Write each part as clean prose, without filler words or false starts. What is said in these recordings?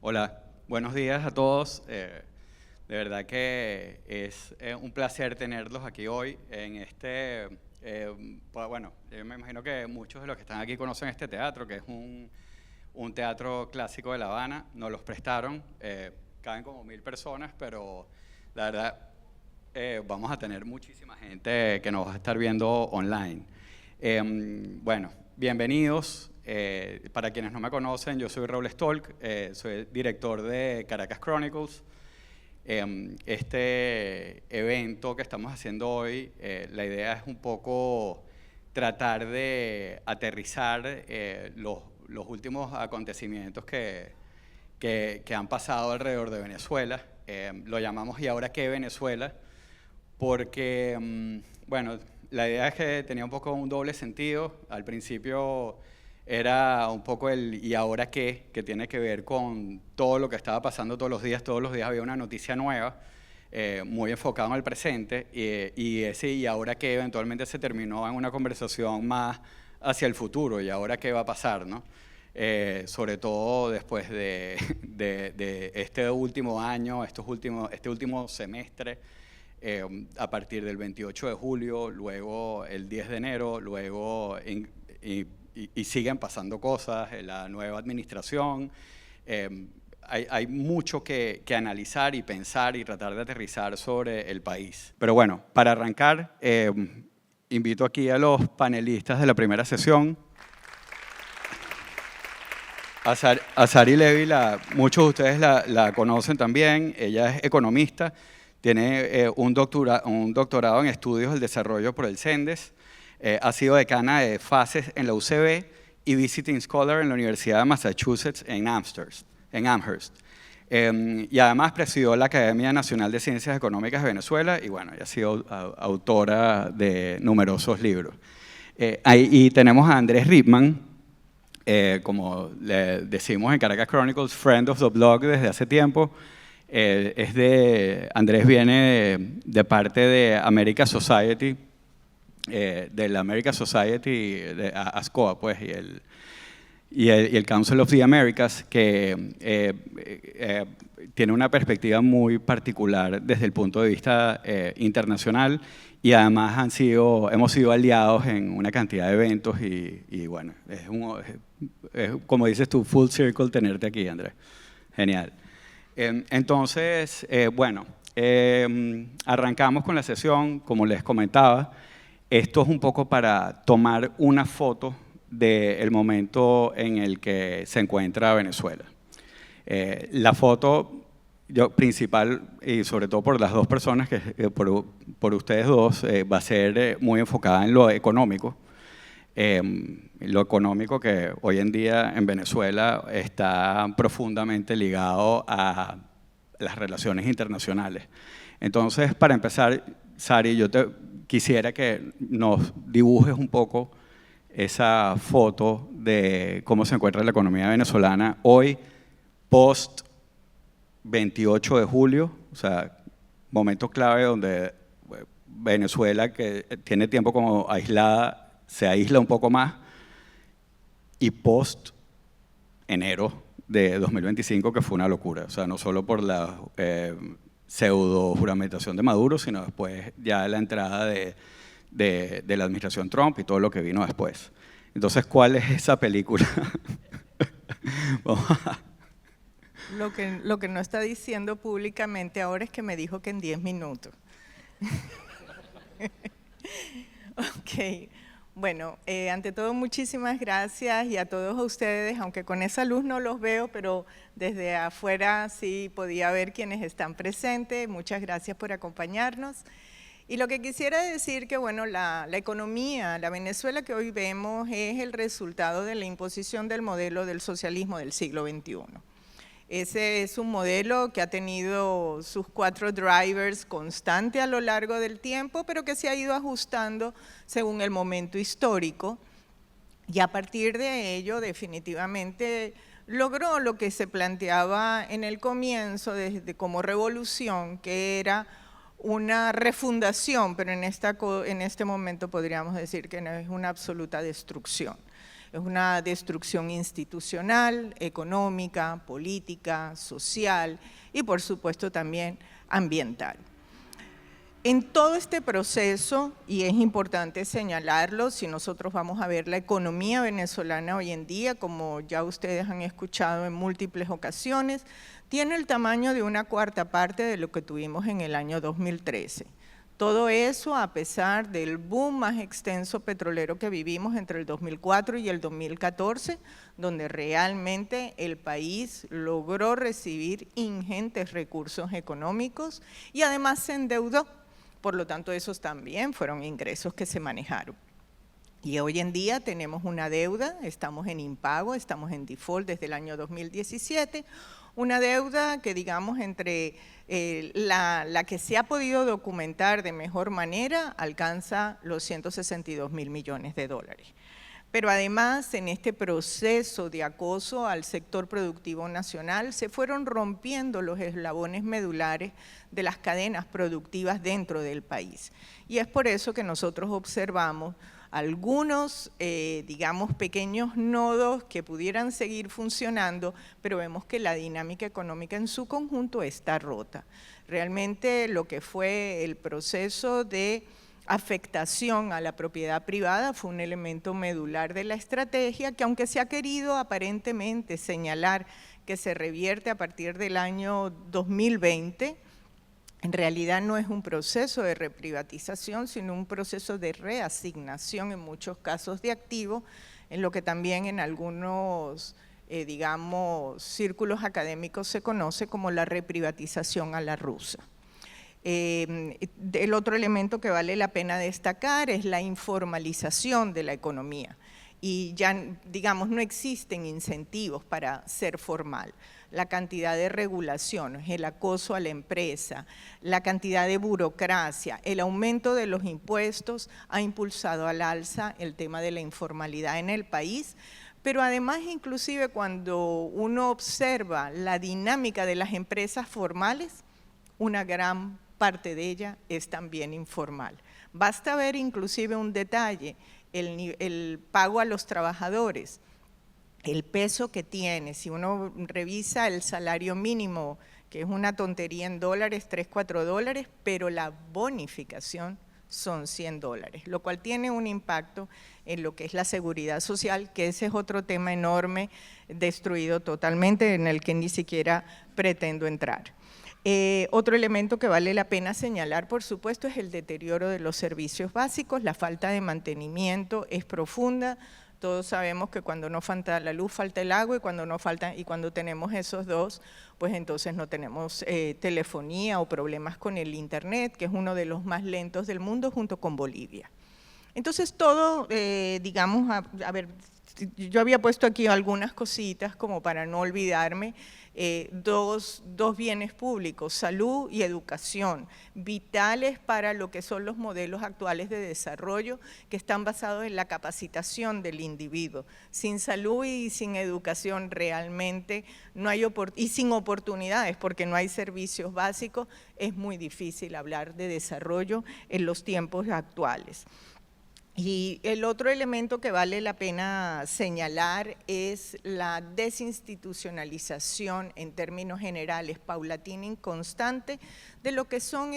Hola, buenos días a todos. De verdad que es un placer tenerlos aquí hoy en bueno, yo me imagino que muchos de los que están aquí conocen este teatro, que es un teatro clásico de La Habana. Nos los prestaron, caben como 1000 personas, pero la verdad vamos a tener muchísima gente que nos va a estar viendo online. Bueno, bienvenidos. Para quienes no me conocen, yo soy Raúl Stolk, soy director de Caracas Chronicles. Este evento que estamos haciendo hoy, la idea es un poco tratar de aterrizar los últimos acontecimientos que han pasado alrededor de Venezuela. Lo llamamos ¿Y ahora qué Venezuela? Porque, bueno, la idea es que tenía un poco un doble sentido. Al principio era un poco el ¿y ahora qué?, que tiene que ver con todo lo que estaba pasando todos los días había una noticia nueva, muy enfocado en el presente, y ese ¿y ahora qué? Eventualmente se terminó en una conversación más hacia el futuro, ¿y ahora qué va a pasar?, ¿no? Sobre todo después de este último año, este último semestre, a partir del 28 de julio, luego el 10 de enero, luego y siguen pasando cosas, la nueva administración. Hay mucho que analizar y pensar y tratar de aterrizar sobre el país. Pero bueno, para arrancar, invito aquí a los panelistas de la primera sesión. A Sari Levy, muchos de ustedes la conocen también. Ella es economista, tiene un doctorado en estudios del desarrollo por el CENDES, ha sido decana de FACES en la UCB y Visiting Scholar en la Universidad de Massachusetts en Amherst. Y además presidió la Academia Nacional de Ciencias Económicas de Venezuela y bueno, ha sido autora de numerosos libros. Y tenemos a Andrés Rippman, como le decimos en Caracas Chronicles, friend of the blog desde hace tiempo. Andrés viene de parte de America Society, de la America Society, de ASCOA, pues, y el Council of the Americas, que tiene una perspectiva muy particular desde el punto de vista internacional, y además hemos sido aliados en una cantidad de eventos y bueno, es, como dices tú, full circle tenerte aquí, Andrés. Genial. Entonces, bueno, arrancamos con la sesión, como les comentaba. Esto es un poco para tomar una foto del momento en el que se encuentra Venezuela. La foto principal, y sobre todo por las dos personas, por ustedes dos, va a ser muy enfocada en lo económico. Lo económico que hoy en día en Venezuela está profundamente ligado a las relaciones internacionales. Entonces, para empezar, Sari, yo quisiera que nos dibujes un poco esa foto de cómo se encuentra la economía venezolana hoy, post 28 de julio, o sea, momento clave donde Venezuela, que tiene tiempo como aislada, se aísla un poco más, y post enero de 2025, que fue una locura, o sea, no solo por la pseudo juramentación de Maduro, sino después ya la entrada de la administración Trump y todo lo que vino después. Entonces, ¿cuál es esa película? Lo que no está diciendo públicamente ahora es que me dijo que en 10 minutos. Ok, bueno, ante todo muchísimas gracias y a todos ustedes, aunque con esa luz no los veo, pero desde afuera sí podía ver quienes están presentes. Muchas gracias por acompañarnos. Y lo que quisiera decir que, bueno, la economía, la Venezuela que hoy vemos es el resultado de la imposición del modelo del socialismo del siglo XXI. Ese es un modelo que ha tenido sus 4 drivers constantes a lo largo del tiempo, pero que se ha ido ajustando según el momento histórico. Y a partir de ello, definitivamente, logró lo que se planteaba en el comienzo como revolución, que era una refundación, pero en este momento podríamos decir que no es una absoluta destrucción. es una destrucción institucional, económica, política, social y por supuesto también ambiental. En todo este proceso, y es importante señalarlo, si nosotros vamos a ver la economía venezolana hoy en día, como ya ustedes han escuchado en múltiples ocasiones, tiene el tamaño de una cuarta parte de lo que tuvimos en el año 2013. Todo eso a pesar del boom más extenso petrolero que vivimos entre el 2004 y el 2014, donde realmente el país logró recibir ingentes recursos económicos y además se endeudó. Por lo tanto, esos también fueron ingresos que se manejaron. Y hoy en día tenemos una deuda, estamos en impago, estamos en default desde el año 2017, una deuda que digamos entre la que se ha podido documentar de mejor manera alcanza los 162.000 millones de dólares. Pero además, en este proceso de acoso al sector productivo nacional, se fueron rompiendo los eslabones medulares de las cadenas productivas dentro del país. Y es por eso que nosotros observamos algunos, digamos, pequeños nodos que pudieran seguir funcionando, pero vemos que la dinámica económica en su conjunto está rota. Realmente lo que fue el proceso de afectación a la propiedad privada fue un elemento medular de la estrategia que, aunque se ha querido aparentemente señalar que se revierte a partir del año 2020, en realidad no es un proceso de reprivatización, sino un proceso de reasignación en muchos casos de activos, en lo que también en algunos, digamos, círculos académicos se conoce como la reprivatización a la rusa. El otro elemento que vale la pena destacar es la informalización de la economía y ya, digamos, no existen incentivos para ser formal. La cantidad de regulaciones, el acoso a la empresa, la cantidad de burocracia, el aumento de los impuestos ha impulsado al alza el tema de la informalidad en el país, pero además inclusive cuando uno observa la dinámica de las empresas formales, una gran parte de ella es también informal. Basta ver inclusive un detalle, el pago a los trabajadores, el peso que tiene. Si uno revisa el salario mínimo, que es una tontería en dólares, 3, 4 dólares, pero la bonificación son 100 dólares, lo cual tiene un impacto en lo que es la seguridad social, que ese es otro tema enorme, destruido totalmente, en el que ni siquiera pretendo entrar. Otro elemento que vale la pena señalar, por supuesto, es el deterioro de los servicios básicos. La falta de mantenimiento es profunda. Todos sabemos que cuando no falta la luz, falta el agua, y cuando tenemos esos dos, pues entonces no tenemos telefonía o problemas con el internet, que es uno de los más lentos del mundo junto con Bolivia. Entonces todo, digamos, a ver, yo había puesto aquí algunas cositas como para no olvidarme, dos bienes públicos, salud y educación, vitales para lo que son los modelos actuales de desarrollo que están basados en la capacitación del individuo. Sin salud y sin educación realmente no hay y sin oportunidades porque no hay servicios básicos, es muy difícil hablar de desarrollo en los tiempos actuales. Y el otro elemento que vale la pena señalar es la desinstitucionalización en términos generales, paulatina y constante, de lo que son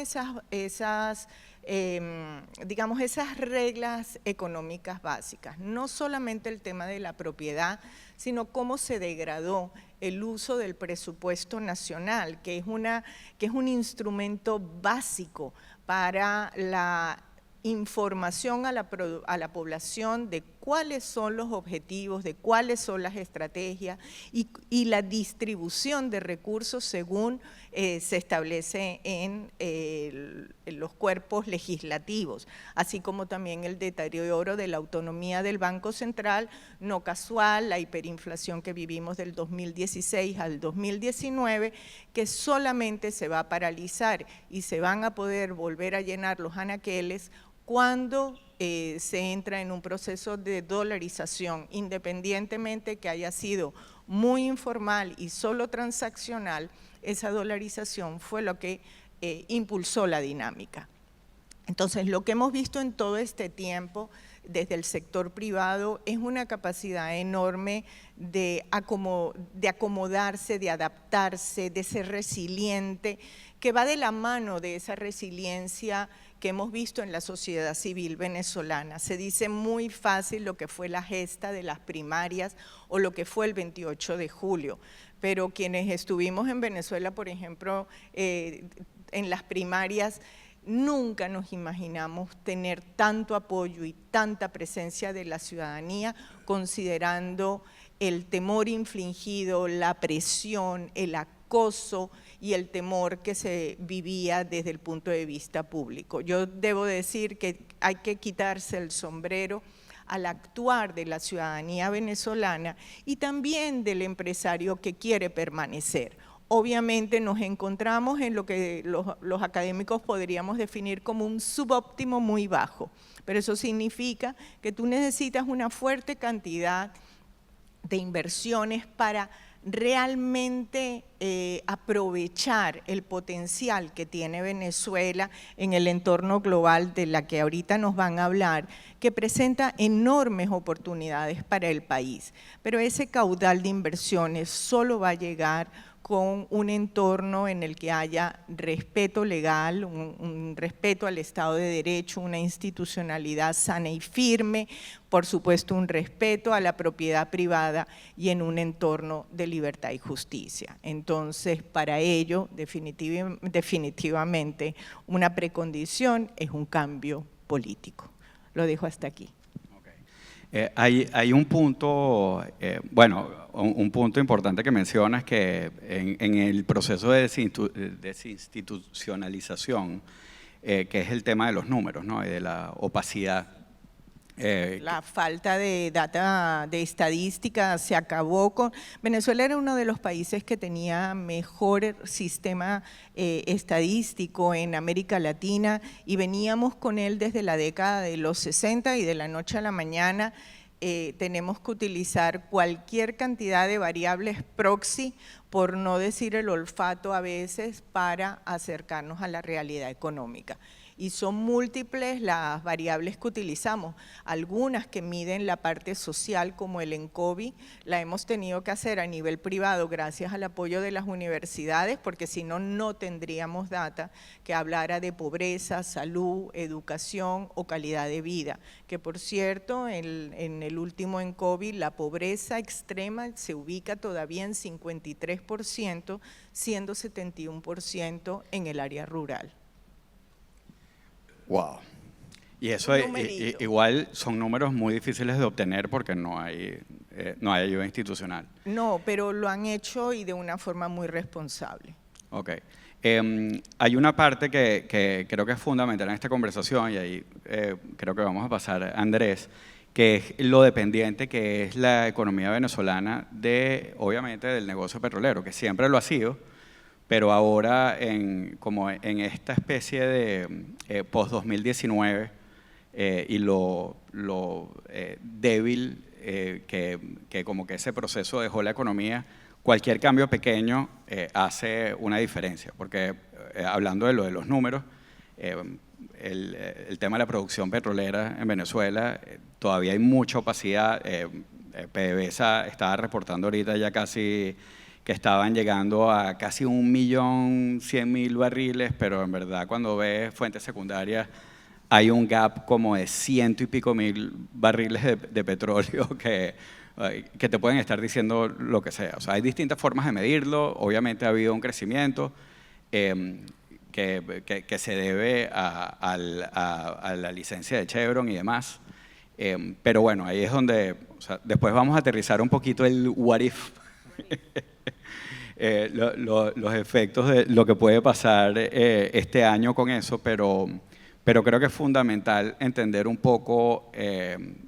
digamos, esas reglas económicas básicas. No solamente el tema de la propiedad, sino cómo se degradó el uso del presupuesto nacional, que es un instrumento básico para la información a la población de cuáles son los objetivos, de cuáles son las estrategias y la distribución de recursos según se establece en los cuerpos legislativos, así como también el deterioro de la autonomía del Banco Central, no casual, la hiperinflación que vivimos del 2016 al 2019, que solamente se va a paralizar y se van a poder volver a llenar los anaqueles cuando se entra en un proceso de dolarización, independientemente que haya sido muy informal y solo transaccional, esa dolarización fue lo que impulsó la dinámica. Entonces, lo que hemos visto en todo este tiempo desde el sector privado es una capacidad enorme de acomodarse, de adaptarse, de ser resiliente, que va de la mano de esa resiliencia que hemos visto en la sociedad civil venezolana. Se dice muy fácil lo que fue la gesta de las primarias o lo que fue el 28 de julio, pero quienes estuvimos en Venezuela, por ejemplo, en las primarias, nunca nos imaginamos tener tanto apoyo y tanta presencia de la ciudadanía, considerando el temor infligido, la presión, el acoso y el temor que se vivía desde el punto de vista público. Yo debo decir que hay que quitarse el sombrero al actuar de la ciudadanía venezolana y también del empresario que quiere permanecer. Obviamente nos encontramos en lo que los académicos podríamos definir como un subóptimo muy bajo, pero eso significa que tú necesitas una fuerte cantidad de inversiones para realmente aprovechar el potencial que tiene Venezuela en el entorno global de la que ahorita nos van a hablar, que presenta enormes oportunidades para el país. Pero ese caudal de inversiones solo va a llegar con un entorno en el que haya respeto legal, un respeto al Estado de Derecho, una institucionalidad sana y firme, por supuesto un respeto a la propiedad privada y en un entorno de libertad y justicia. Entonces, para ello, definitivamente, una precondición es un cambio político. Lo dejo hasta aquí. Hay un punto, un punto importante que mencionas que en el proceso de desinstitucionalización, que es el tema de los números, ¿no? Y de la opacidad. La falta de data, de estadística, se acabó con… Venezuela era uno de los países que tenía mejor sistema estadístico en América Latina y veníamos con él desde la década de los 60 y de la noche a la mañana tenemos que utilizar cualquier cantidad de variables proxy, por no decir el olfato a veces, para acercarnos a la realidad económica. Y son múltiples las variables que utilizamos, algunas que miden la parte social como el ENCOVI, la hemos tenido que hacer a nivel privado gracias al apoyo de las universidades, porque si no, no tendríamos data que hablara de pobreza, salud, educación o calidad de vida, que por cierto, en el último ENCOVI la pobreza extrema se ubica todavía en 53%, siendo 71% en el área rural. Wow. Y eso igual son números muy difíciles de obtener porque no hay ayuda institucional. No, pero lo han hecho y de una forma muy responsable. Ok. Hay una parte que creo que es fundamental en esta conversación y ahí creo que vamos a pasar a Andrés, que es lo dependiente que es la economía venezolana obviamente del negocio petrolero, que siempre lo ha sido, pero ahora como en esta especie de post-2019 y lo débil que como que ese proceso dejó la economía, cualquier cambio pequeño hace una diferencia, porque hablando de lo de los números, el tema de la producción petrolera en Venezuela, todavía hay mucha opacidad. PDVSA estaba reportando ahorita ya casi que estaban llegando a casi 1.100.000 barriles, pero en verdad cuando ves fuentes secundarias hay un gap como de 100 y pico mil barriles de petróleo que te pueden estar diciendo lo que sea. O sea, hay distintas formas de medirlo, obviamente ha habido un crecimiento que se debe a la licencia de Chevron y demás, pero bueno, ahí es donde, o sea, después vamos a aterrizar un poquito el what if. Los efectos de lo que puede pasar este año con eso, pero creo que es fundamental entender un poco el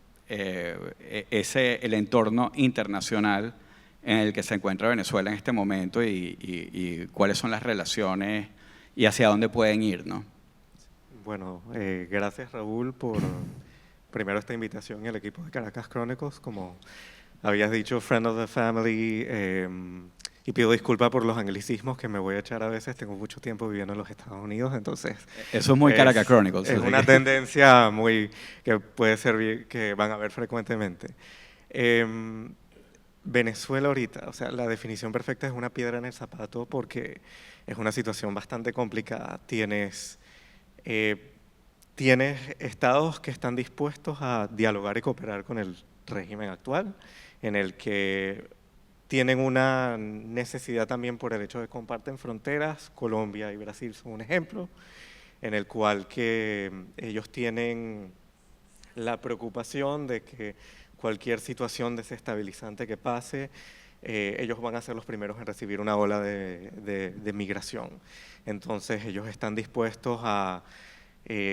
entorno internacional en el que se encuentra Venezuela en este momento y cuáles son las relaciones y hacia dónde pueden ir, ¿no? Bueno, gracias Raúl por primero esta invitación y al equipo de Caracas Chronicles, como habías dicho, Friend of the Family, y pido disculpas por los anglicismos que me voy a echar a veces, tengo mucho tiempo viviendo en los Estados Unidos, entonces… Eso es muy Caracas Chronicles. Es una tendencia muy que puede servir, que van a ver frecuentemente. Venezuela ahorita, o sea, la definición perfecta es una piedra en el zapato porque es una situación bastante complicada. Tienes estados que están dispuestos a dialogar y cooperar con el régimen actual, en el que tienen una necesidad también por el hecho de que comparten fronteras. Colombia y Brasil son un ejemplo, en el cual que ellos tienen la preocupación de que cualquier situación desestabilizante que pase, ellos van a ser los primeros en recibir una ola de migración. Entonces ellos están dispuestos a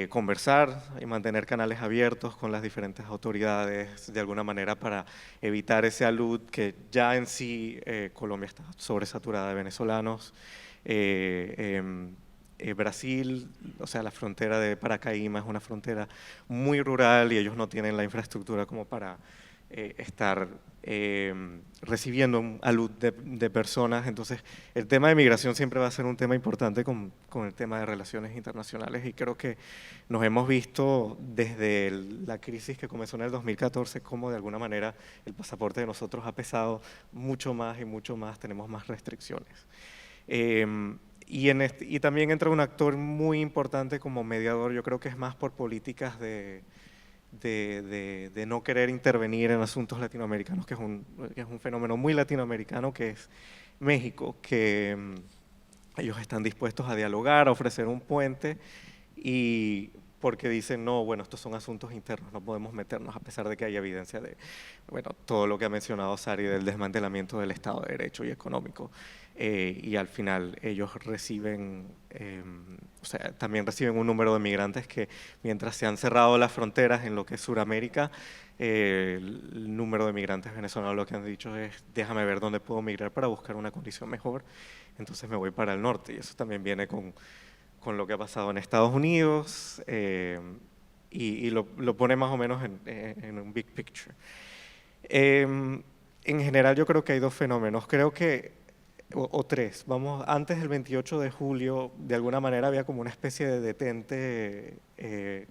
conversar y mantener canales abiertos con las diferentes autoridades de alguna manera para evitar ese alud que ya en sí Colombia está sobresaturada de venezolanos. Brasil, o sea, la frontera de Paracaíma es una frontera muy rural y ellos no tienen la infraestructura como para estar recibiendo un alud de personas. Entonces, el tema de migración siempre va a ser un tema importante con el tema de relaciones internacionales y creo que nos hemos visto desde la crisis que comenzó en el 2014 como de alguna manera el pasaporte de nosotros ha pesado mucho más y mucho más, tenemos más restricciones. Y también entra un actor muy importante como mediador, yo creo que es más por políticas de no querer intervenir en asuntos latinoamericanos, que es un fenómeno muy latinoamericano, que es México, que ellos están dispuestos a dialogar, a ofrecer un puente, y porque dicen, no, bueno, estos son asuntos internos, no podemos meternos, a pesar de que hay evidencia de, bueno, todo lo que ha mencionado Sari del desmantelamiento del Estado de Derecho y económico. Y al final ellos reciben, o sea, también reciben un número de migrantes que mientras se han cerrado las fronteras en lo que es Sudamérica, el número de migrantes venezolanos lo que han dicho es déjame ver dónde puedo migrar para buscar una condición mejor, entonces me voy para el norte y eso también viene con lo que ha pasado en Estados Unidos y lo pone más o menos en un big picture. En general yo creo que hay dos fenómenos, creo que o tres. Vamos, antes del 28 de julio, de alguna manera había como una especie de detente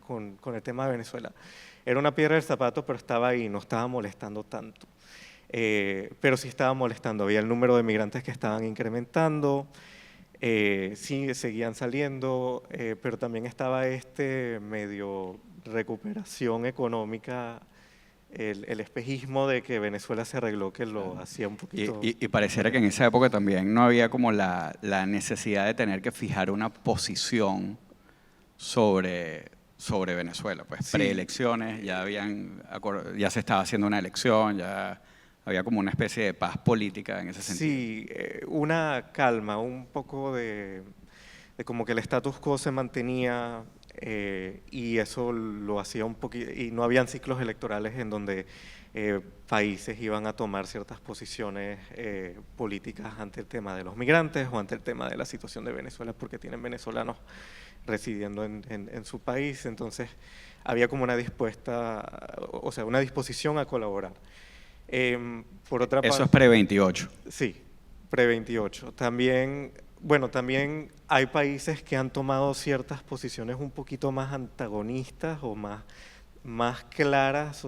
con el tema de Venezuela. Era una piedra del zapato, pero estaba ahí, no estaba molestando tanto. Pero sí estaba molestando, había el número de migrantes que estaban incrementando, sí seguían saliendo, pero también estaba medio recuperación económica, el espejismo de que Venezuela se arregló, que lo hacía un poquito… Y pareciera que en esa época también no había como la necesidad de tener que fijar una posición sobre Venezuela. Pues Sí. preelecciones, ya se estaba haciendo una elección, ya había como una especie de paz política en ese sentido. Sí, una calma, un poco de como que el status quo se mantenía y eso lo hacía un poquito, y no habían ciclos electorales en donde países iban a tomar ciertas posiciones políticas ante el tema de los migrantes o ante el tema de la situación de Venezuela porque tienen venezolanos residiendo en su país, entonces había como una una disposición a colaborar. Por otra parte, Eso es pre-28. Sí, pre-28. También, bueno, también hay países que han tomado ciertas posiciones un poquito más antagonistas o más claras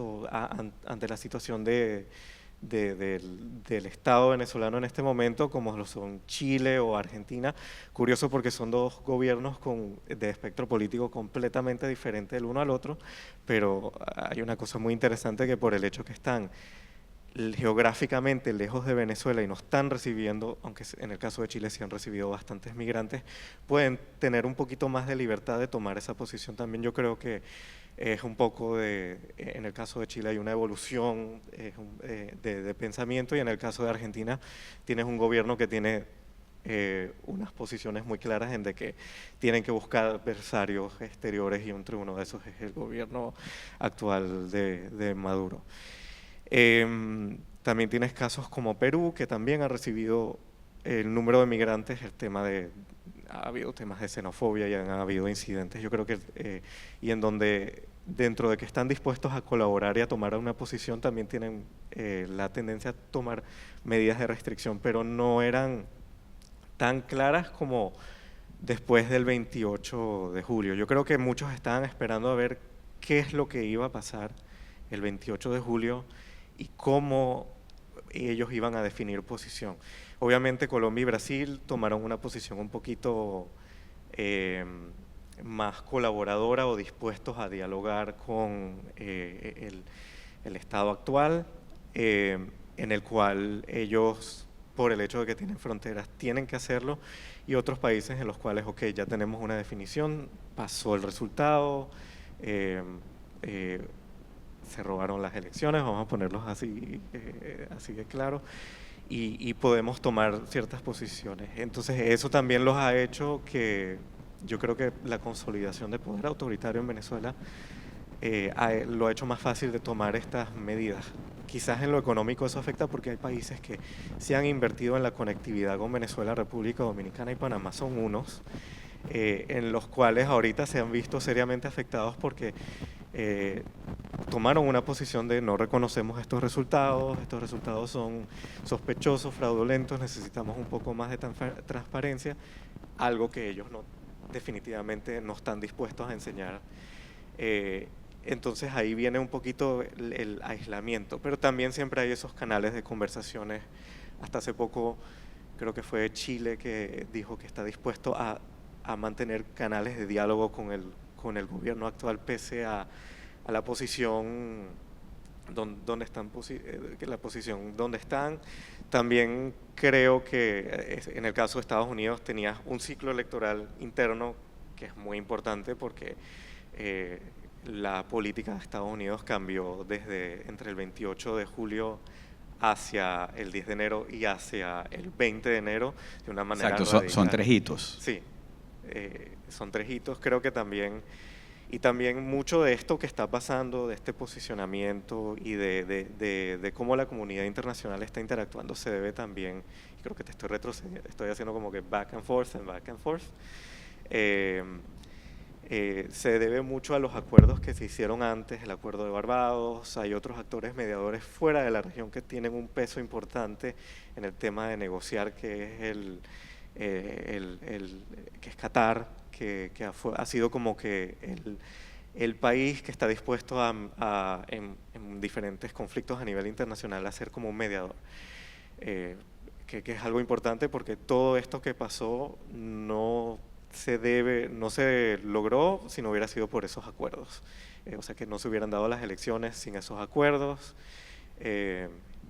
ante la situación del Estado venezolano en este momento, como lo son Chile o Argentina. Curioso porque son dos gobiernos de espectro político completamente diferente el uno al otro, pero hay una cosa muy interesante que por el hecho que están geográficamente lejos de Venezuela y no están recibiendo, aunque en el caso de Chile sí han recibido bastantes migrantes, pueden tener un poquito más de libertad de tomar esa posición. También yo creo que es un poco en el caso de Chile hay una evolución de pensamiento y en el caso de Argentina tienes un gobierno que tiene unas posiciones muy claras en de que tienen que buscar adversarios exteriores y entre uno de esos es el gobierno actual de Maduro. También tienes casos como Perú, que también ha recibido el número de migrantes, ha habido temas de xenofobia y han habido incidentes, yo creo que, y en donde dentro de que están dispuestos a colaborar y a tomar una posición, también tienen la tendencia a tomar medidas de restricción, pero no eran tan claras como después del 28 de julio. Yo creo que muchos estaban esperando a ver qué es lo que iba a pasar el 28 de julio y cómo ellos iban a definir posición. Obviamente Colombia y Brasil tomaron una posición un poquito más colaboradora o dispuestos a dialogar con el Estado actual, en el cual ellos, por el hecho de que tienen fronteras, tienen que hacerlo, y otros países en los cuales, ok, ya tenemos una definición, pasó el resultado, se robaron las elecciones, vamos a ponerlos así, así de claro, y podemos tomar ciertas posiciones. Entonces eso también los ha hecho que yo creo que la consolidación de poder autoritario en Venezuela lo ha hecho más fácil de tomar estas medidas. Quizás en lo económico eso afecta porque hay países que se han invertido en la conectividad con Venezuela, República Dominicana y Panamá, son unos en los cuales ahorita se han visto seriamente afectados porque tomaron una posición de no reconocemos estos resultados son sospechosos, fraudulentos, necesitamos un poco más de transparencia, algo que ellos definitivamente no están dispuestos a enseñar. Entonces ahí viene un poquito el aislamiento, pero también siempre hay esos canales de conversaciones. Hasta hace poco creo que fue Chile que dijo que está dispuesto a mantener canales de diálogo con el gobierno actual pese a la posición donde están, la posición donde están. También creo que en el caso de Estados Unidos tenía un ciclo electoral interno que es muy importante porque la política de Estados Unidos cambió desde entre el 28 de julio hacia el 10 de enero y hacia el 20 de enero de una manera Exacto, son 3 hitos. Sí, son 3 hitos. Creo que también, y también mucho de esto que está pasando, de este posicionamiento y de cómo la comunidad internacional está interactuando se debe también, y creo que te estoy retrocediendo, estoy haciendo como que back and forth, se debe mucho a los acuerdos que se hicieron antes, el acuerdo de Barbados. Hay otros actores mediadores fuera de la región que tienen un peso importante en el tema de negociar, que es Qatar, que ha sido como que el país que está dispuesto en diferentes conflictos a nivel internacional a ser como un mediador, que es algo importante porque todo esto que pasó no se logró si no hubiera sido por esos acuerdos. O sea que no se hubieran dado las elecciones sin esos acuerdos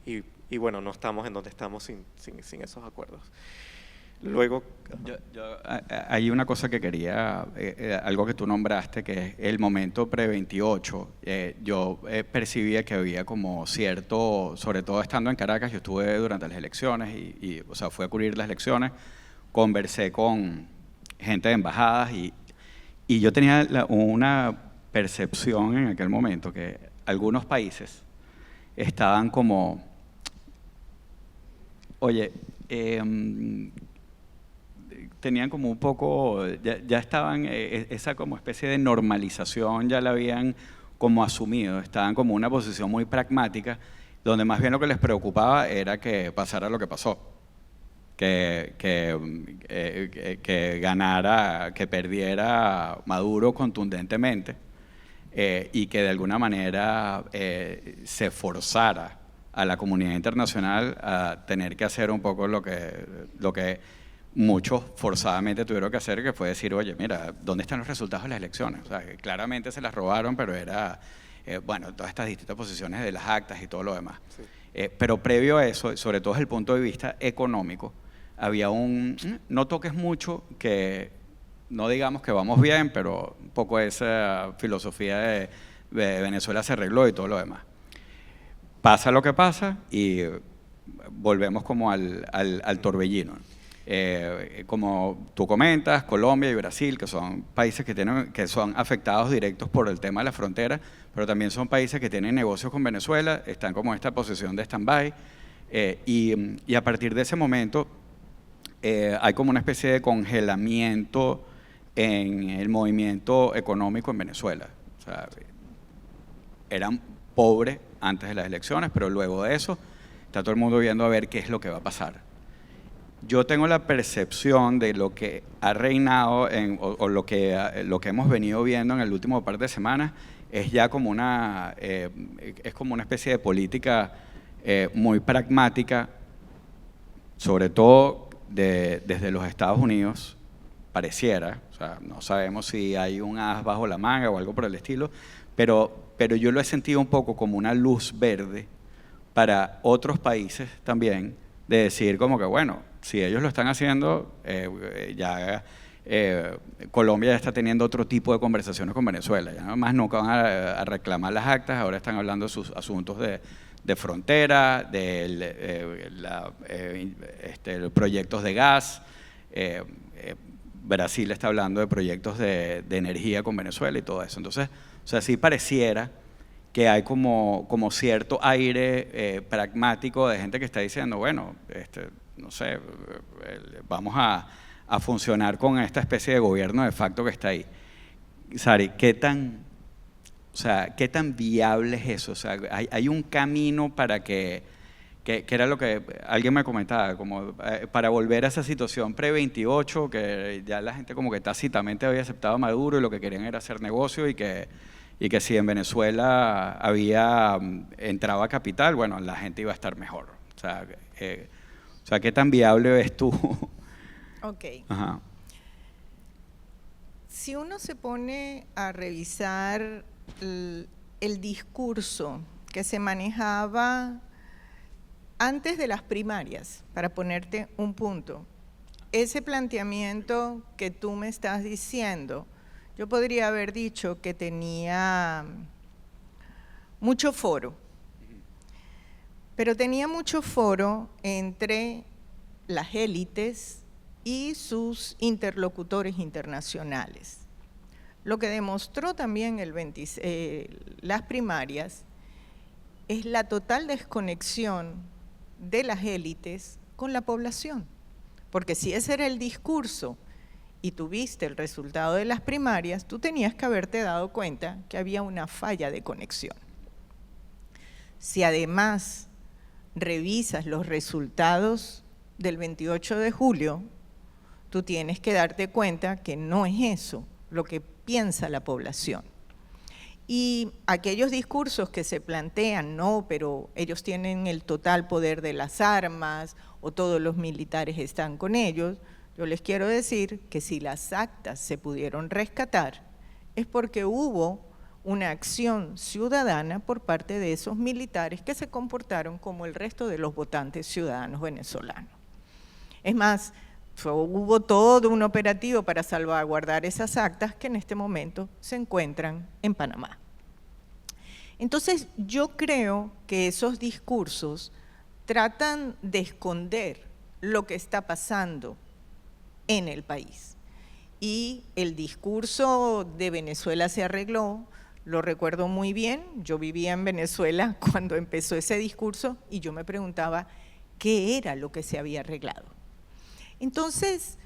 y bueno, no estamos en donde estamos sin esos acuerdos. Luego, hay una cosa que quería, algo que tú nombraste, que es el momento pre-28. Yo percibía que había como cierto, sobre todo estando en Caracas, yo estuve durante las elecciones o sea, fui a cubrir las elecciones, conversé con gente de embajadas y yo tenía una percepción en aquel momento que algunos países estaban como, oye, tenían como un poco, ya estaban, esa como especie de normalización ya la habían como asumido, estaban como una posición muy pragmática, donde más bien lo que les preocupaba era que pasara lo que pasó. Que ganara, que perdiera Maduro contundentemente y que de alguna manera se forzara a la comunidad internacional a tener que hacer un poco lo que muchos forzadamente tuvieron que hacer, que fue decir, oye, mira, ¿dónde están los resultados de las elecciones? O sea, claramente se las robaron, pero era, bueno, todas estas distintas posiciones de las actas y todo lo demás. Sí. Pero previo a eso, sobre todo desde el punto de vista económico, había no toques mucho, que no digamos que vamos bien, pero un poco esa filosofía de Venezuela se arregló y todo lo demás. Pasa lo que pasa y volvemos como al torbellino. Como tú comentas, Colombia y Brasil, que son países que son afectados directos por el tema de la frontera, pero también son países que tienen negocios con Venezuela, están como en esta posición de stand-by, y a partir de ese momento hay como una especie de congelamiento en el movimiento económico en Venezuela. O sea, eran pobres antes de las elecciones, pero luego de eso está todo el mundo viendo a ver qué es lo que va a pasar. Yo tengo la percepción de lo que ha reinado o lo que hemos venido viendo en el último par de semanas es ya como es como una especie de política muy pragmática, sobre todo desde los Estados Unidos, pareciera, o sea, no sabemos si hay un as bajo la manga o algo por el estilo, pero yo lo he sentido un poco como una luz verde para otros países también, de decir como que, bueno, si ellos lo están haciendo, Colombia ya está teniendo otro tipo de conversaciones con Venezuela, ya más nunca van a reclamar las actas, ahora están hablando de sus asuntos de frontera, de proyectos de gas, Brasil está hablando de proyectos de energía con Venezuela y todo eso. Entonces, o sea, sí pareciera que hay como cierto aire pragmático de gente que está diciendo, bueno, no sé, vamos a funcionar con esta especie de gobierno de facto que está ahí. Sari, ¿qué tan viable es eso? O sea, ¿hay un camino para que era lo que alguien me comentaba, como para volver a esa situación pre-28, que ya la gente como que tácitamente había aceptado a Maduro y lo que querían era hacer negocio y que si en Venezuela entraba capital, bueno, la gente iba a estar mejor. O sea, ¿qué tan viable ves tú? Ok. Ajá. Si uno se pone a revisar el discurso que se manejaba antes de las primarias, para ponerte un punto, ese planteamiento que tú me estás diciendo, yo podría haber dicho que tenía mucho foro, pero tenía mucho foro entre las élites y sus interlocutores internacionales. Lo que demostró también las primarias es la total desconexión de las élites con la población, porque si ese era el discurso y tuviste el resultado de las primarias, tú tenías que haberte dado cuenta que había una falla de conexión. Si además revisas los resultados del 28 de julio, tú tienes que darte cuenta que no es eso lo que piensa la población. Y aquellos discursos que se plantean, no, pero ellos tienen el total poder de las armas o todos los militares están con ellos, yo les quiero decir que si las actas se pudieron rescatar es porque hubo una acción ciudadana por parte de esos militares que se comportaron como el resto de los votantes ciudadanos venezolanos. Es más, hubo todo un operativo para salvaguardar esas actas que en este momento se encuentran en Panamá. Entonces, yo creo que esos discursos tratan de esconder lo que está pasando en el país. Y el discurso de Venezuela se arregló, lo recuerdo muy bien, yo vivía en Venezuela cuando empezó ese discurso y yo me preguntaba qué era lo que se había arreglado. Entonces,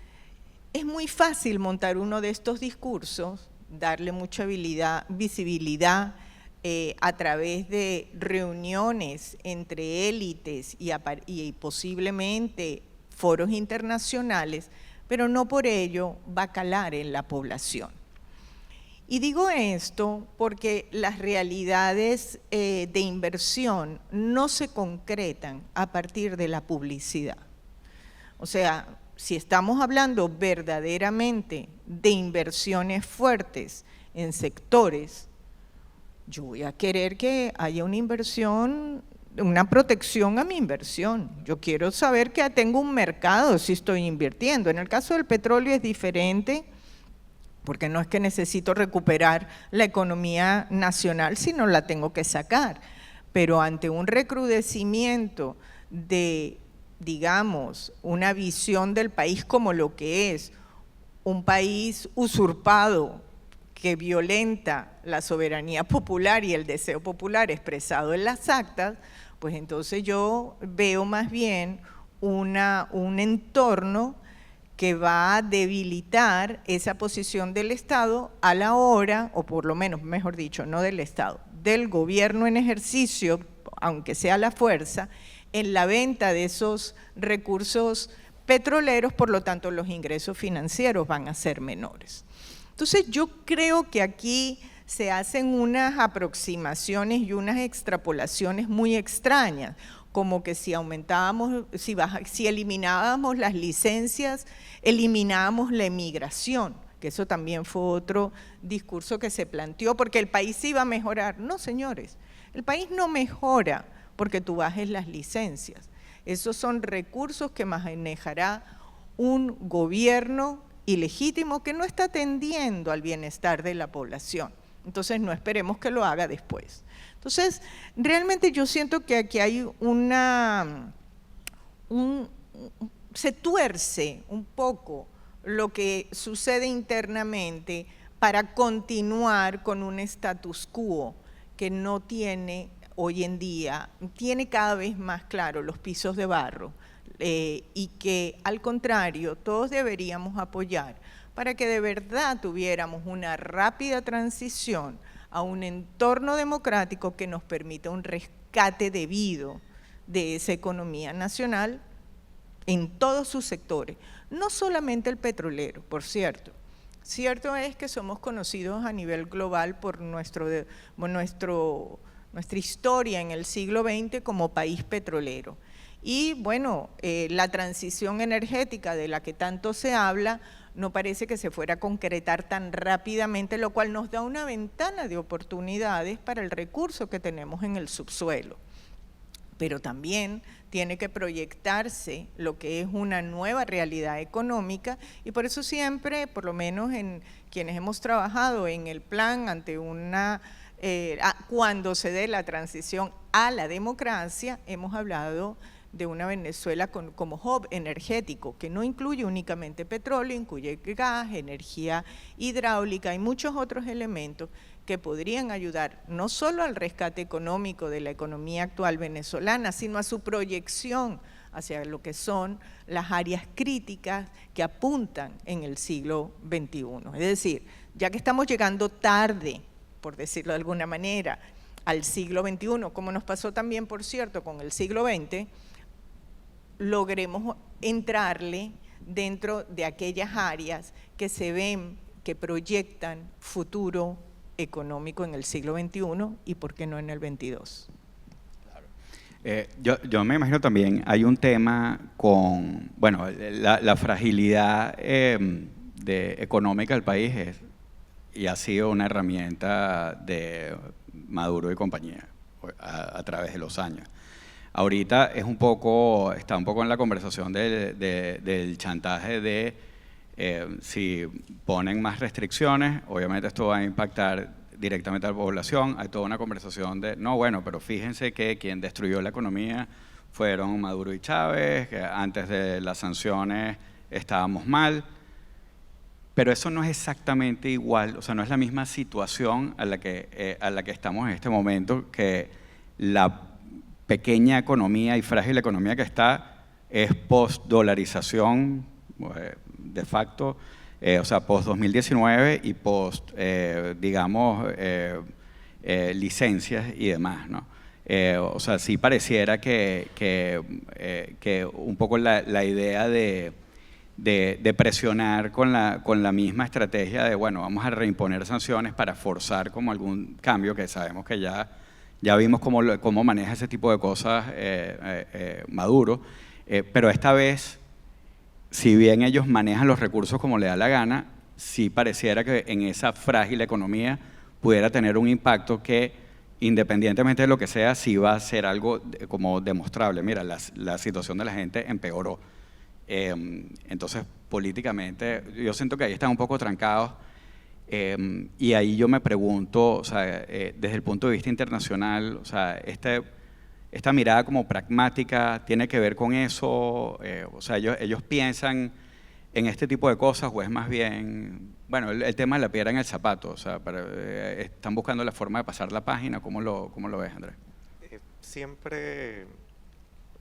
es muy fácil montar uno de estos discursos, darle mucha visibilidad a través de reuniones entre élites y posiblemente foros internacionales, pero no por ello va a calar en la población. Y digo esto porque las realidades de inversión no se concretan a partir de la publicidad. O sea, si estamos hablando verdaderamente de inversiones fuertes en sectores, yo voy a querer que haya una inversión, una protección a mi inversión. Yo quiero saber que tengo un mercado si estoy invirtiendo. En el caso del petróleo es diferente, porque no es que necesito recuperar la economía nacional, sino la tengo que sacar. Pero ante un recrudecimiento de, digamos, una visión del país como lo que es, un país usurpado que violenta la soberanía popular y el deseo popular expresado en las actas, pues entonces yo veo más bien un entorno que va a debilitar esa posición del Estado a la hora, o por lo menos, mejor dicho, no del Estado, del gobierno en ejercicio, aunque sea la fuerza, en la venta de esos recursos petroleros, por lo tanto los ingresos financieros van a ser menores. Entonces yo creo que aquí se hacen unas aproximaciones y unas extrapolaciones muy extrañas, como que si aumentábamos, si eliminábamos las licencias, eliminábamos la emigración, que eso también fue otro discurso que se planteó, porque el país iba a mejorar. No, señores, el país no mejora porque tú bajes las licencias. Esos son recursos que manejará un gobierno ilegítimo que no está atendiendo al bienestar de la población. Entonces no esperemos que lo haga después. Entonces, realmente yo siento que aquí hay se tuerce un poco lo que sucede internamente para continuar con un status quo que no tiene hoy en día, tiene cada vez más claro los pisos de barro y que al contrario todos deberíamos apoyar para que de verdad tuviéramos una rápida transición a un entorno democrático que nos permita un rescate debido de esa economía nacional en todos sus sectores, no solamente el petrolero, por cierto. Cierto es que somos conocidos a nivel global por nuestra historia en el siglo XX como país petrolero. Y bueno, la transición energética de la que tanto se habla no parece que se fuera a concretar tan rápidamente, lo cual nos da una ventana de oportunidades para el recurso que tenemos en el subsuelo. Pero también tiene que proyectarse lo que es una nueva realidad económica y por eso siempre, por lo menos en quienes hemos trabajado en el plan ante cuando se dé la transición a la democracia, hemos hablado de una Venezuela como hub energético, que no incluye únicamente petróleo, incluye gas, energía hidráulica y muchos otros elementos que podrían ayudar no solo al rescate económico de la economía actual venezolana, sino a su proyección hacia lo que son las áreas críticas que apuntan en el siglo XXI. Es decir, ya que estamos llegando tarde, por decirlo de alguna manera, al siglo XXI, como nos pasó también, por cierto, con el siglo XX, logremos entrarle dentro de aquellas áreas que se ven, que proyectan futuro económico en el siglo XXI y por qué no en el XXII. Yo me imagino también, hay un tema con, bueno, la fragilidad económica del país y ha sido una herramienta de Maduro y compañía a través de los años. Ahorita está un poco en la conversación del chantaje de si ponen más restricciones, obviamente esto va a impactar directamente a la población. Hay toda una conversación de, no, bueno, pero fíjense que quien destruyó la economía fueron Maduro y Chávez, que antes de las sanciones estábamos mal, pero eso no es exactamente igual, o sea, no es la misma situación a la que estamos en este momento, que la pequeña economía y frágil economía que está es post-dolarización de facto, o sea, post-2019 y post, licencias y demás, ¿no? O sea, sí pareciera que un poco la idea de presionar con la misma estrategia de, bueno, vamos a reimponer sanciones para forzar como algún cambio, que sabemos que ya vimos cómo maneja ese tipo de cosas Maduro, pero esta vez, si bien ellos manejan los recursos como le da la gana, sí pareciera que en esa frágil economía pudiera tener un impacto que, independientemente de lo que sea, sí va a ser algo como demostrable. Mira, la situación de la gente empeoró. Entonces, políticamente, yo siento que ahí están un poco trancados. Y ahí yo me pregunto, o sea, desde el punto de vista internacional, o sea, esta mirada como pragmática tiene que ver con eso, o sea, ellos piensan en este tipo de cosas, o es más bien, bueno, el tema de la piedra en el zapato, o sea, están buscando la forma de pasar la página. ¿Cómo lo ves, Andrés? Siempre,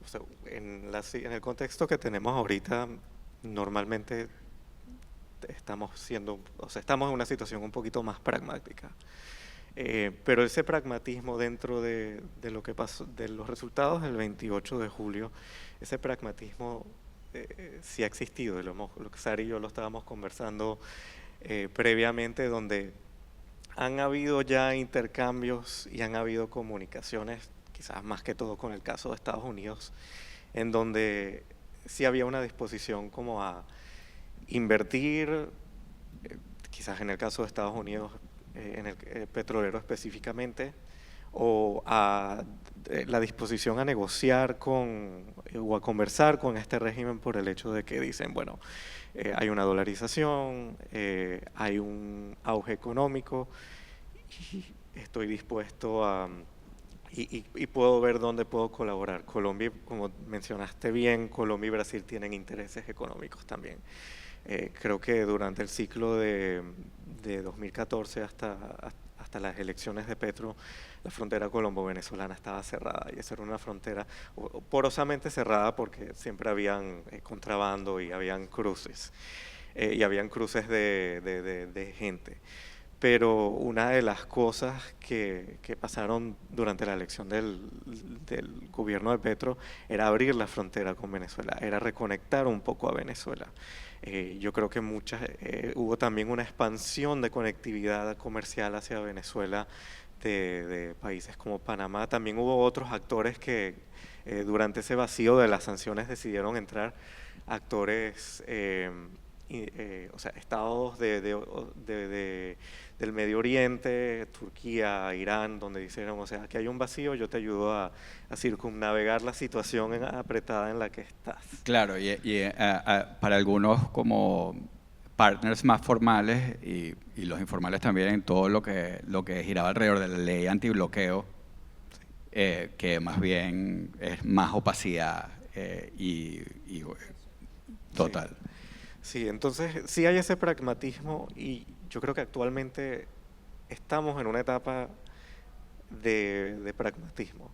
o sea, en el contexto que tenemos ahorita, normalmente estamos en una situación un poquito más pragmática. Pero ese pragmatismo dentro de lo que pasó, de los resultados del 28 de julio, ese pragmatismo sí ha existido, y lo que Sara y yo lo estábamos conversando previamente, donde han habido ya intercambios y han habido comunicaciones, quizás más que todo con el caso de Estados Unidos, en donde sí había una disposición como a invertir, quizás en el caso de Estados Unidos, en el petrolero específicamente, o a la disposición a negociar o a conversar con este régimen por el hecho de que dicen, bueno, hay una dolarización, hay un auge económico, y estoy dispuesto a… Y puedo ver dónde puedo colaborar. Colombia, como mencionaste bien, Colombia y Brasil tienen intereses económicos también. Creo que durante el ciclo de 2014 hasta las elecciones de Petro, la frontera colombo-venezolana estaba cerrada, y esa era una frontera porosamente cerrada porque siempre habían contrabando y habían cruces, de gente. Pero una de las cosas que pasaron durante la elección del gobierno de Petro era abrir la frontera con Venezuela, era reconectar un poco a Venezuela. Yo creo que hubo también una expansión de conectividad comercial hacia Venezuela de países como Panamá. También hubo otros actores que durante ese vacío de las sanciones decidieron entrar, actores, o sea, estados del Medio Oriente, Turquía, Irán, donde dijeron, o sea, que hay un vacío, yo te ayudo a circunnavegar la situación apretada en la que estás. Claro, para algunos como partners más formales y los informales también en todo lo que giraba alrededor de la ley antibloqueo, que más bien es más opacidad total. Sí, entonces sí hay ese pragmatismo, y yo creo que actualmente estamos en una etapa de pragmatismo.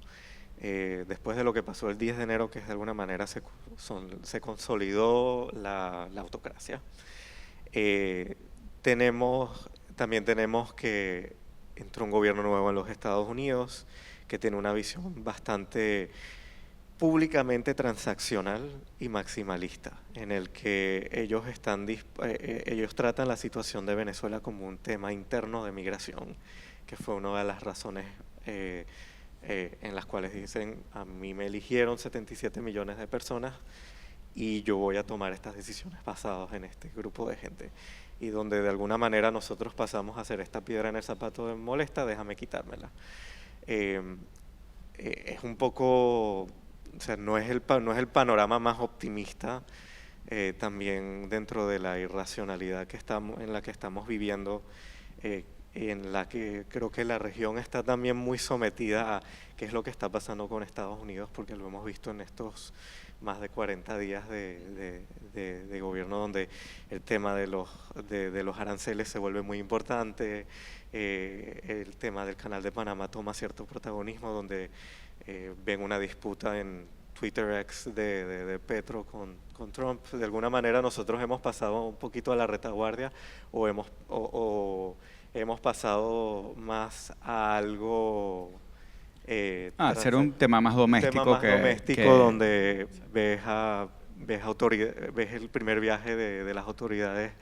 Después de lo que pasó el 10 de enero, que de alguna manera se consolidó la autocracia, también tenemos que entró un gobierno nuevo en los Estados Unidos que tiene una visión bastante públicamente transaccional y maximalista, en el que ellos tratan la situación de Venezuela como un tema interno de migración, que fue una de las razones en las cuales dicen, a mí me eligieron 77 millones de personas y yo voy a tomar estas decisiones basadas en este grupo de gente, y donde de alguna manera nosotros pasamos a hacer esta piedra en el zapato de molesta, déjame quitármela. Es un poco, o sea, no es el panorama más optimista, también dentro de la irracionalidad en la que estamos viviendo, en la que creo que la región está también muy sometida a qué es lo que está pasando con Estados Unidos, porque lo hemos visto en estos más de 40 días de gobierno, donde el tema de los aranceles se vuelve muy importante, el tema del Canal de Panamá toma cierto protagonismo, donde ven una disputa en Twitter X de Petro con Trump. De alguna manera nosotros hemos pasado un poquito a la retaguardia, o hemos pasado más a algo… ser un tema más doméstico. Donde ves el primer viaje de las autoridades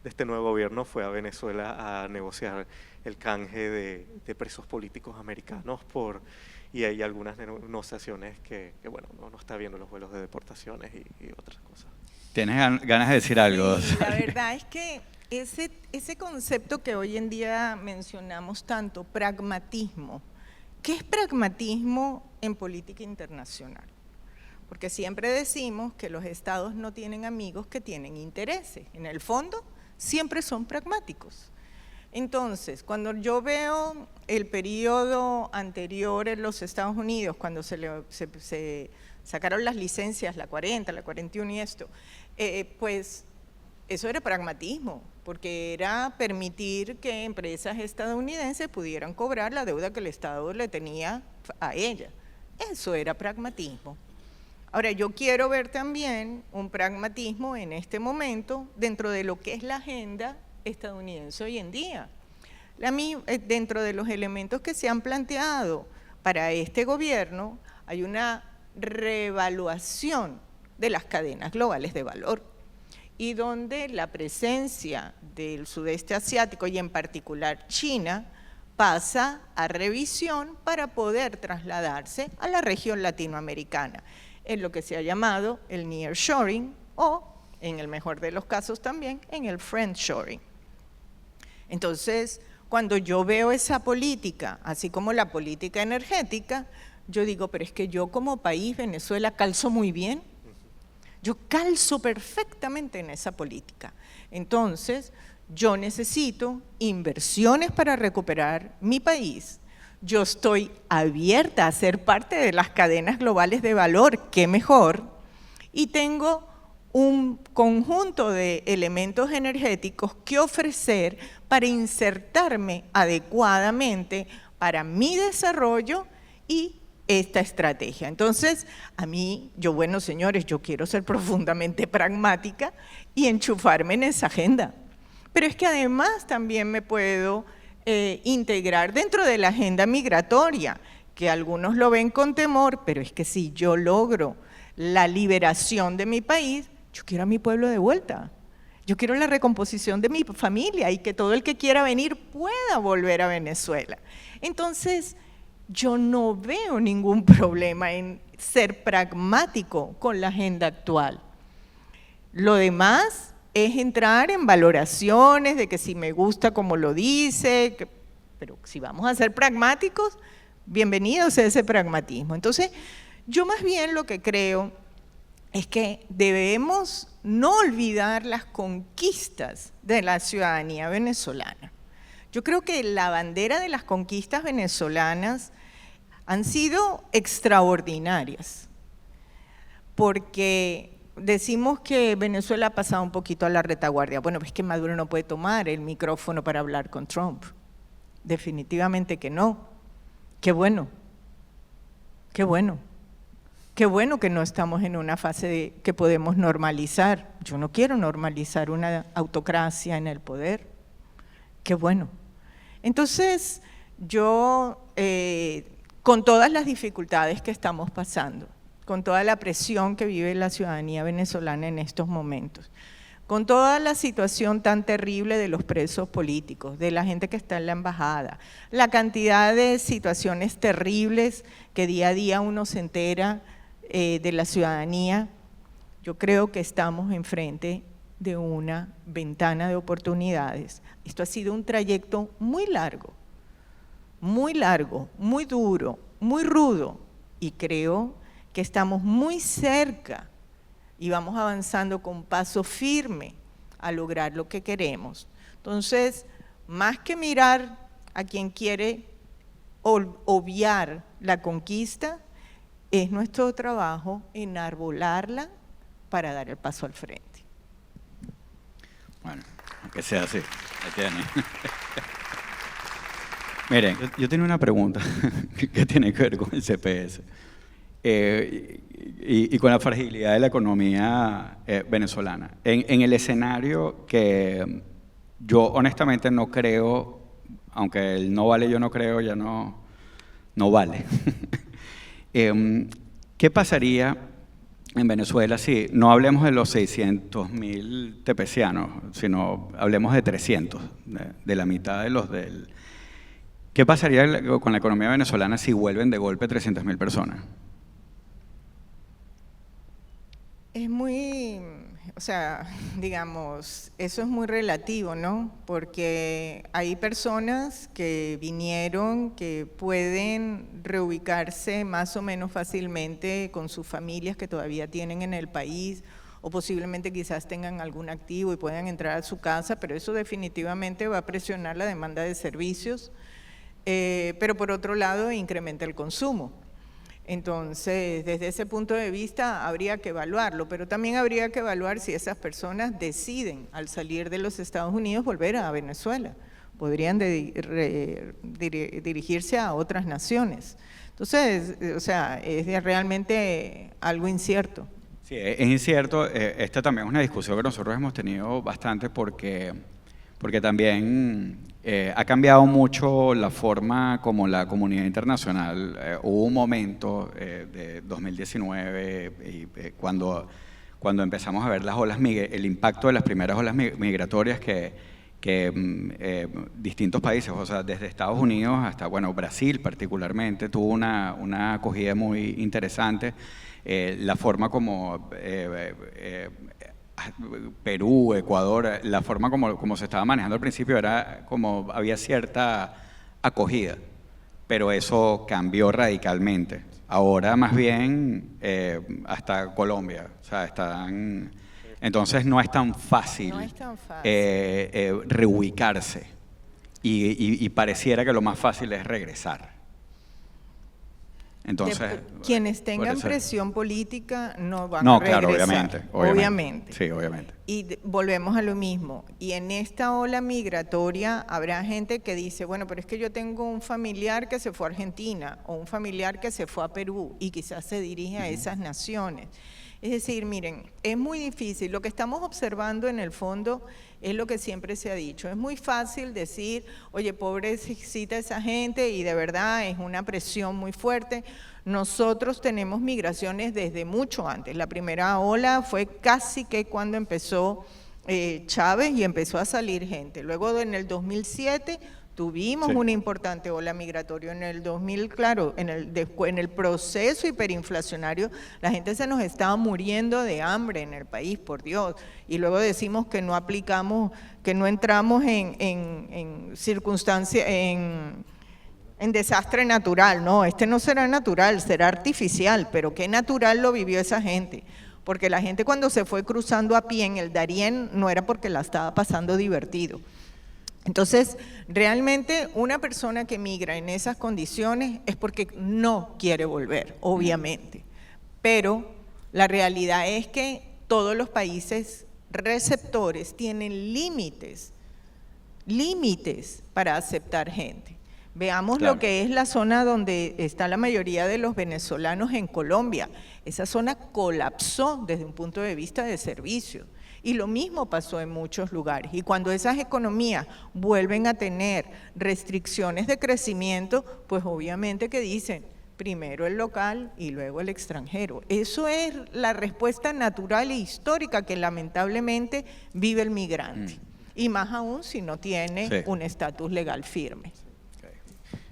de este nuevo gobierno fue a Venezuela a negociar el canje de presos políticos americanos y hay algunas negociaciones que bueno, no está viendo los vuelos de deportaciones y otras cosas. ¿Tienes ganas de decir algo? Sí, la verdad es que ese concepto que hoy en día mencionamos tanto, pragmatismo. ¿Qué es pragmatismo en política internacional? Porque siempre decimos que los estados no tienen amigos que tienen intereses. En el fondo, siempre son pragmáticos. Entonces, cuando yo veo el periodo anterior en los Estados Unidos, cuando se sacaron las licencias, la 40, la 41 y esto, pues eso era pragmatismo, porque era permitir que empresas estadounidenses pudieran cobrar la deuda que el Estado le tenía a ella. Eso era pragmatismo. Ahora, yo quiero ver también un pragmatismo en este momento dentro de lo que es la agenda estadounidense hoy en día. Dentro de los elementos que se han planteado para este gobierno, hay una reevaluación de las cadenas globales de valor y donde la presencia del sudeste asiático y en particular China pasa a revisión para poder trasladarse a la región latinoamericana, en lo que se ha llamado el nearshoring o, en el mejor de los casos también, en el friendshoring. Entonces, cuando yo veo esa política, así como la política energética, yo digo, pero es que yo como país, Venezuela, calzo muy bien. Yo calzo perfectamente en esa política. Entonces, yo necesito inversiones para recuperar mi país. Yo estoy abierta a ser parte de las cadenas globales de valor, qué mejor. Y tengo un conjunto de elementos energéticos que ofrecer para insertarme adecuadamente para mi desarrollo y esta estrategia. Entonces, bueno, señores, yo quiero ser profundamente pragmática y enchufarme en esa agenda. Pero es que además también me puedo integrar dentro de la agenda migratoria, que algunos lo ven con temor, pero es que si yo logro la liberación de mi país, yo quiero a mi pueblo de vuelta. Yo quiero la recomposición de mi familia y que todo el que quiera venir pueda volver a Venezuela. Entonces, yo no veo ningún problema en ser pragmático con la agenda actual. Lo demás es entrar en valoraciones de que si me gusta como lo dice, pero si vamos a ser pragmáticos, bienvenidos a ese pragmatismo. Entonces, yo más bien lo que creo es que debemos no olvidar las conquistas de la ciudadanía venezolana. Yo creo que la bandera de las conquistas venezolanas han sido extraordinarias, porque decimos que Venezuela ha pasado un poquito a la retaguardia. Bueno, pues es que Maduro no puede tomar el micrófono para hablar con Trump. Definitivamente que no. Qué bueno, qué bueno. Qué bueno que no estamos en una fase que podemos normalizar. Yo no quiero normalizar una autocracia en el poder. Qué bueno. Entonces, yo, con todas las dificultades que estamos pasando, con toda la presión que vive la ciudadanía venezolana en estos momentos, con toda la situación tan terrible de los presos políticos, de la gente que está en la embajada, la cantidad de situaciones terribles que día a día uno se entera de la ciudadanía, yo creo que estamos enfrente de una ventana de oportunidades. Esto ha sido un trayecto muy largo, muy duro, muy rudo, y creo que estamos muy cerca y vamos avanzando con paso firme a lograr lo que queremos. Entonces, más que mirar a quien quiere obviar la conquista, es nuestro trabajo enarbolarla para dar el paso al frente. Bueno, aunque sea así, Miren, yo tenía una pregunta que tiene que ver con el CPS y con la fragilidad de la economía venezolana. En el escenario que yo honestamente no creo, aunque el no vale yo no creo, ya no vale. ¿Qué pasaría en Venezuela si no hablemos de los 600.000 tepecianos, sino hablemos de 300, de la mitad de los del... ¿Qué pasaría con la economía venezolana si vuelven de golpe 300.000 personas? Es muy, digamos, eso es muy relativo, ¿no? Porque hay personas que vinieron, que pueden reubicarse más o menos fácilmente con sus familias que todavía tienen en el país, o posiblemente quizás tengan algún activo y puedan entrar a su casa, pero eso definitivamente va a presionar la demanda de servicios, pero por otro lado incrementa el consumo. Entonces, desde ese punto de vista habría que evaluarlo, pero también habría que evaluar si esas personas deciden al salir de los Estados Unidos volver a Venezuela. Podrían dirigirse a otras naciones. Entonces, es realmente algo incierto. Sí, es incierto. Esta también es una discusión que nosotros hemos tenido bastante porque porque también ha cambiado mucho la forma como la comunidad internacional. Hubo un momento de 2019 cuando empezamos a ver las olas, el impacto de las primeras olas migratorias que distintos países, o sea, desde Estados Unidos hasta, bueno, Brasil particularmente, tuvo una acogida muy interesante. La forma como Perú, Ecuador, la forma como se estaba manejando al principio era como había cierta acogida, pero eso cambió radicalmente. Ahora más bien hasta Colombia, o sea, entonces no es tan fácil, reubicarse y pareciera que lo más fácil es regresar. Entonces, quienes tengan presión política no van a regresar. No, claro, obviamente. Sí, obviamente. Y volvemos a lo mismo. Y en esta ola migratoria habrá gente que dice, bueno, pero es que yo tengo un familiar que se fue a Argentina o un familiar que se fue a Perú y quizás se dirige a esas naciones. Es decir, miren, es muy difícil. Lo que estamos observando en el fondo es lo que siempre se ha dicho. Es muy fácil decir, oye, pobrecita esa gente, y de verdad es una presión muy fuerte. Nosotros tenemos migraciones desde mucho antes. La primera ola fue casi que cuando empezó Chávez y empezó a salir gente. Luego en el 2007 tuvimos una importante ola migratoria. En el 2000, claro, en el proceso hiperinflacionario, la gente se nos estaba muriendo de hambre en el país, por Dios. Y luego decimos que no aplicamos, que no entramos en circunstancias, en desastre natural. No, este no será natural, será artificial, pero qué natural lo vivió esa gente. Porque la gente cuando se fue cruzando a pie en el Darién no era porque la estaba pasando divertido. Entonces, realmente una persona que migra en esas condiciones es porque no quiere volver, obviamente. Pero la realidad es que todos los países receptores tienen límites para aceptar gente. Veamos lo que es la zona donde está la mayoría de los venezolanos en Colombia. Esa zona colapsó desde un punto de vista de servicios. Y lo mismo pasó en muchos lugares. Y cuando esas economías vuelven a tener restricciones de crecimiento, pues obviamente que dicen, primero el local y luego el extranjero. Eso es la respuesta natural e histórica que lamentablemente vive el migrante. Y más aún si no tiene un estatus legal firme.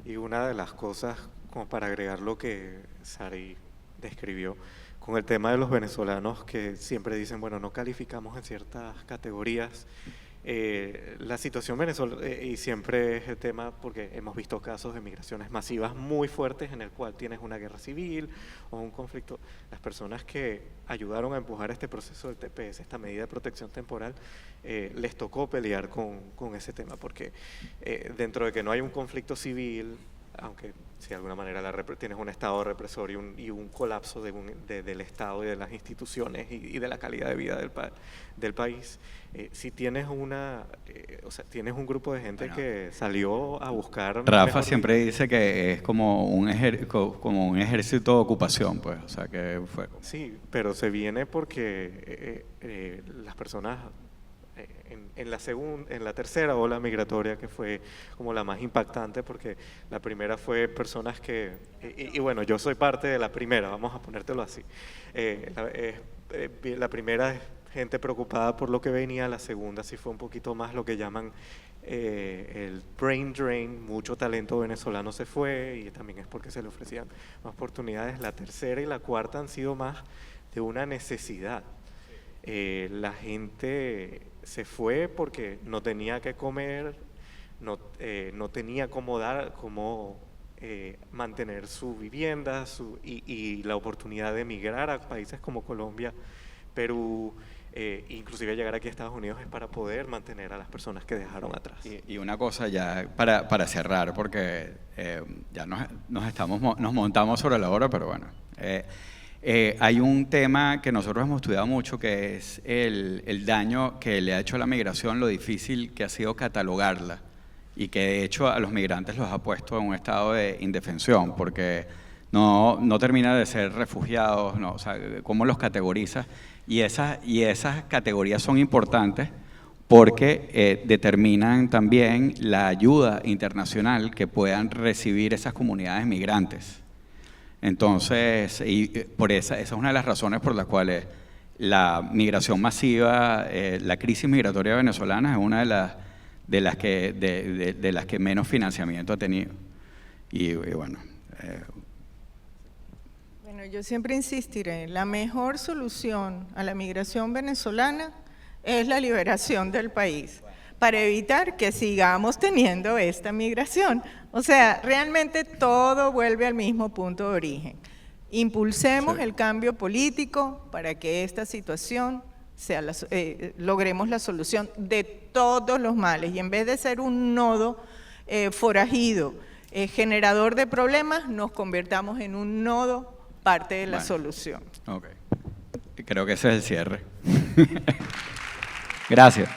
Y una de las cosas, como para agregar lo que Sari describió, con el tema de los venezolanos que siempre dicen, bueno, no calificamos en ciertas categorías. La situación venezolana, y siempre es el tema porque hemos visto casos de migraciones masivas muy fuertes en el cual tienes una guerra civil o un conflicto. Las personas que ayudaron a empujar este proceso del TPS, esta medida de protección temporal, les tocó pelear con ese tema porque dentro de que no hay un conflicto civil, aunque si de alguna manera tienes un Estado represor y un colapso del Estado y de las instituciones y de la calidad de vida del país, si tienes tienes un grupo de gente que salió a buscar… Rafa siempre dice que es como un ejército de ocupación, pues, o sea que fue… Sí, pero se viene porque las personas… En la tercera ola migratoria, que fue como la más impactante, porque la primera fue personas que, y bueno, yo soy parte de la primera, vamos a ponértelo así. La primera es gente preocupada por lo que venía, la segunda sí fue un poquito más lo que llaman el brain drain, mucho talento venezolano se fue y también es porque se le ofrecían más oportunidades. La tercera y la cuarta han sido más de una necesidad. La gente se fue porque no tenía que comer, no tenía cómo mantener su vivienda y la oportunidad de emigrar a países como Colombia, Perú, inclusive llegar aquí a Estados Unidos es para poder mantener a las personas que dejaron atrás. Y una cosa ya para cerrar, porque ya nos montamos sobre la hora, pero bueno. Hay un tema que nosotros hemos estudiado mucho, que es el daño que le ha hecho a la migración, lo difícil que ha sido catalogarla y que de hecho a los migrantes los ha puesto en un estado de indefensión porque no termina de ser refugiados, ¿cómo los categorizas? Y esas categorías son importantes porque determinan también la ayuda internacional que puedan recibir esas comunidades migrantes. Entonces, esa es una de las razones por las cuales la migración masiva, la crisis migratoria venezolana es una de las que menos financiamiento ha tenido. Y bueno. Bueno, yo siempre insistiré, la mejor solución a la migración venezolana es la liberación del país, para evitar que sigamos teniendo esta migración. O sea, realmente todo vuelve al mismo punto de origen. Impulsemos el cambio político para que esta situación logremos la solución de todos los males. Y en vez de ser un nodo forajido, generador de problemas, nos convertamos en un nodo parte de la solución. Ok. Creo que ese es el cierre. Gracias.